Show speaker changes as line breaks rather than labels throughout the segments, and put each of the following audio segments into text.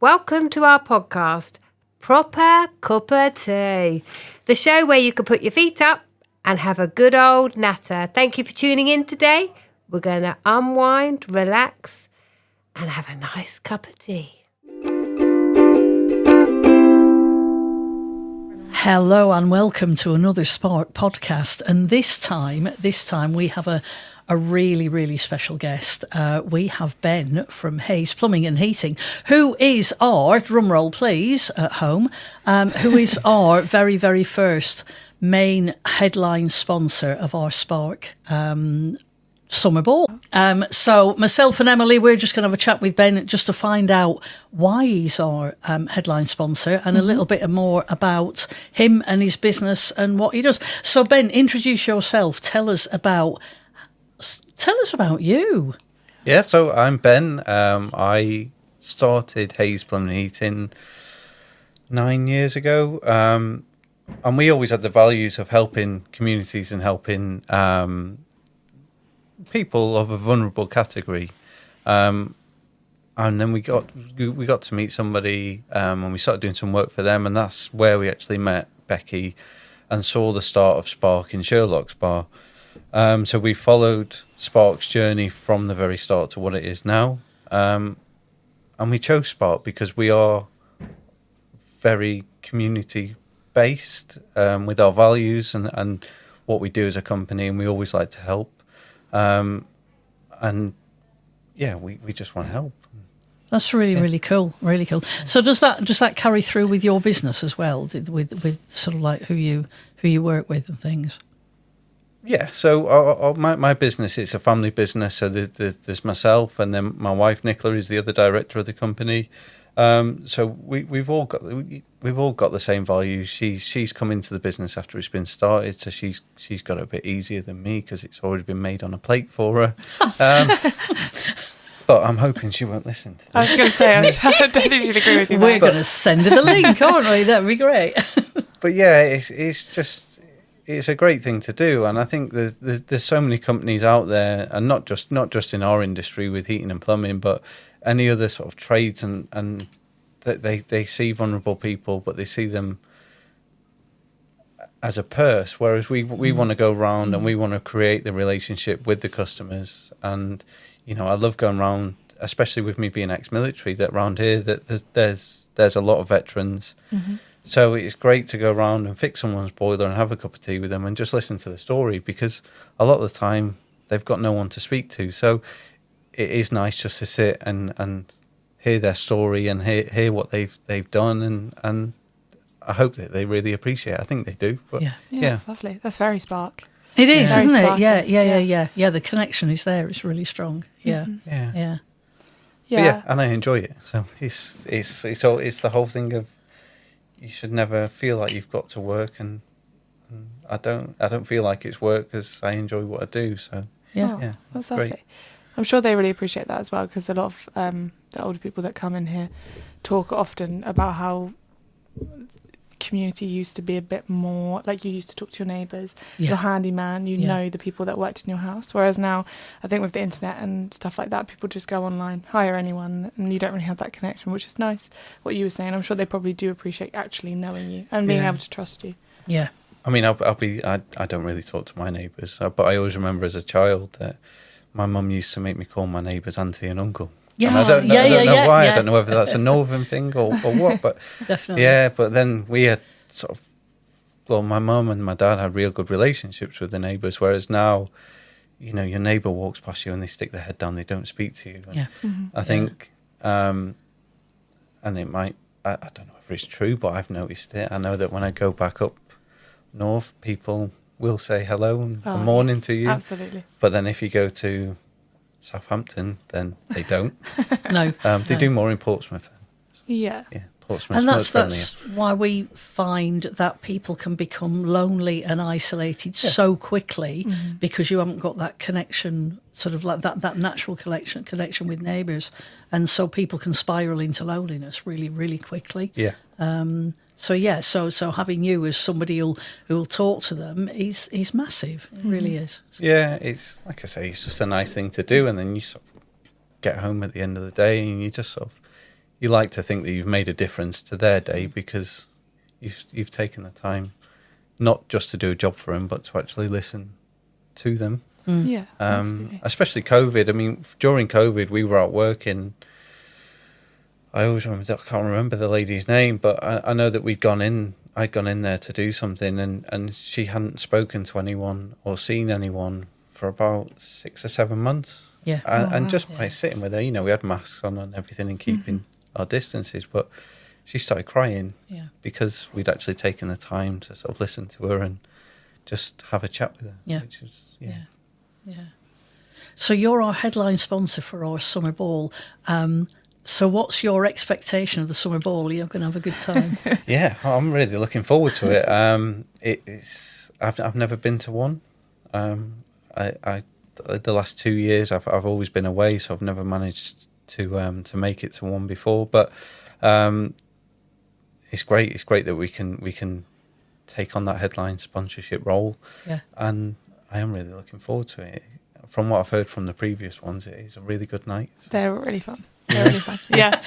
Welcome to our podcast, Proper Cup of Tea, the show where you can put your feet up and have a good old natter. Thank you for tuning in today. We're going to unwind, relax, and have a nice cup of tea.
Hello and welcome to another Spark podcast. And this time we have a really special guest. We have Ben from Hayes Plumbing and Heating, who is our, drum roll please, at home, who is our very first main headline sponsor of our Spark Summer Ball. So myself and Emily, we're just going to have a chat with Ben just to find out why he's our headline sponsor and a little bit more about him and his business and what he does. So Ben, introduce yourself. Tell us about you.
Yeah, so I'm Ben. I started Hayes Plumbing and Heating 9 years ago. And we always had the values of helping communities and helping people of a vulnerable category, and then we got to meet somebody and we started doing some work for them, and that's where we actually met Becky and saw the start of Spark in Sherlock's Bar. So we followed Spark's journey from the very start to what it is now, and we chose Spark because we are very community based with our values and what we do as a company, and we always like to help. And yeah, we just want to help.
That's really cool. Really cool. So does that carry through with your business as well, with sort of like who you work with and things?
Yeah. So my business, it's a family business. So there's myself, and then my wife Nicola is the other director of the company. So we've all got the same values. She's come into the business after it's been started, so she's got it a bit easier than me because it's already been made on a plate for her. But I'm hoping she won't listen to this.
I was going to say, I don't think she'd agree with you.
We're going to send her the link, aren't we? That'd be great.
But yeah, it's a great thing to do, and I think there's so many companies out there, and not just in our industry with heating and plumbing, but any other sort of trades, and that they see vulnerable people, but they see them as a purse, whereas we want to go around and we want to create the relationship with the customers. And I love going around, especially with me being ex-military, that around here that there's a lot of veterans. Mm-hmm. So it's great to go around and fix someone's boiler and have a cup of tea with them and just listen to the story, because a lot of the time they've got no one to speak to. So it is nice just to sit and hear their story and hear what they've done, and I hope that they really appreciate it. I think they do. But
yeah, it's lovely. That's very Spark.
It is,
Very
isn't it?
Spark-esque,
Yeah. The connection is there. It's really strong. Yeah,
mm-hmm.
Yeah, and I enjoy it. So it's the whole thing of you should never feel like you've got to work, and I don't feel like it's work because I enjoy what I do. So
yeah, that's lovely. Great. I'm sure they really appreciate that as well, because a lot of the older people that come in here talk often about how community used to be a bit more like you used to talk to your neighbours, your handyman, know the people that worked in your house. Whereas now, I think with the internet and stuff like that, people just go online, hire anyone, and you don't really have that connection, which is nice. What you were saying, I'm sure they probably do appreciate actually knowing you and being able to trust you.
Yeah.
I mean, I don't really talk to my neighbours, but I always remember as a child that my mum used to make me call my neighbours auntie and uncle.
Yes.
And I don't know why. I don't know whether that's a northern thing or what. But
definitely.
Yeah, but then we had my mum and my dad had real good relationships with the neighbours, whereas now, your neighbour walks past you and they stick their head down, they don't speak to you. And I think, and it might, I don't know if it's true, but I've noticed it. I know that when I go back up north, people will say hello and good morning to you.
Absolutely.
But then if you go to Southampton, then they don't.
No.
They do more in Portsmouth.
Yeah.
And that's why we find that people can become lonely and isolated so quickly, because you haven't got that connection, sort of like that natural connection with neighbours, and so people can spiral into loneliness really quickly.
Yeah.
So having you as somebody who'll talk to them is massive. It really is.
Yeah, it's like I say, it's just a nice thing to do, and then you sort of get home at the end of the day and you just sort of you like to think that you've made a difference to their day because you've taken the time not just to do a job for them, but to actually listen to them.
Yeah, absolutely.
Especially COVID. I mean, during COVID, we were out working. I always remember, I can't remember the lady's name, but I know that I'd gone in there to do something, and she hadn't spoken to anyone or seen anyone for about 6 or 7 months.
Yeah.
And just by sitting with her, you know, we had masks on and everything and keeping our distances, but she started crying because we'd actually taken the time to sort of listen to her and just have a chat with her.
Yeah.
Which was,
Yeah. So you're our headline sponsor for our summer ball. So what's your expectation of the summer ball? You're going to have a good time.
Yeah, I'm really looking forward to it. I've never been to one. The last 2 years I've always been away, so I've never managed to make it to one before. But it's great. It's great that we can take on that headline sponsorship role.
Yeah.
And I am really looking forward to it. From what I've heard from the previous ones, it is a really good night. So.
They're really fun. They're really fun. Yeah.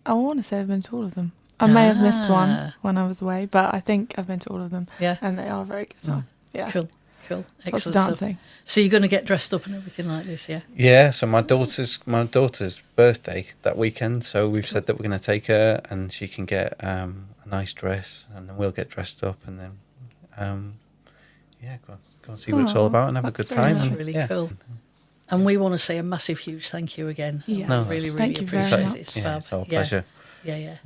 I want to say I've been to all of them. I may have missed one when I was away, but I think I've been to all of them.
Yeah.
And they are very good fun. Yeah.
Cool. Excellent
Lots of
stuff.
dancing.
So you're going to get dressed up and everything like this, yeah?
Yeah, so my daughter's birthday that weekend, so we've said that we're going to take her and she can get a nice dress, and then we'll get dressed up, and then go and see what it's all about and have a good
that's
time.
That's
and,
really cool. And we want to say a massive, huge thank you again.
Yes.
No, really
Thank you very
appreciate
much.
it. It's
Yeah,
fab.
it's our pleasure.
Yeah.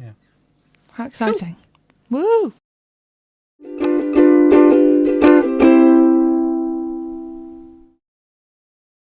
How exciting. Woo!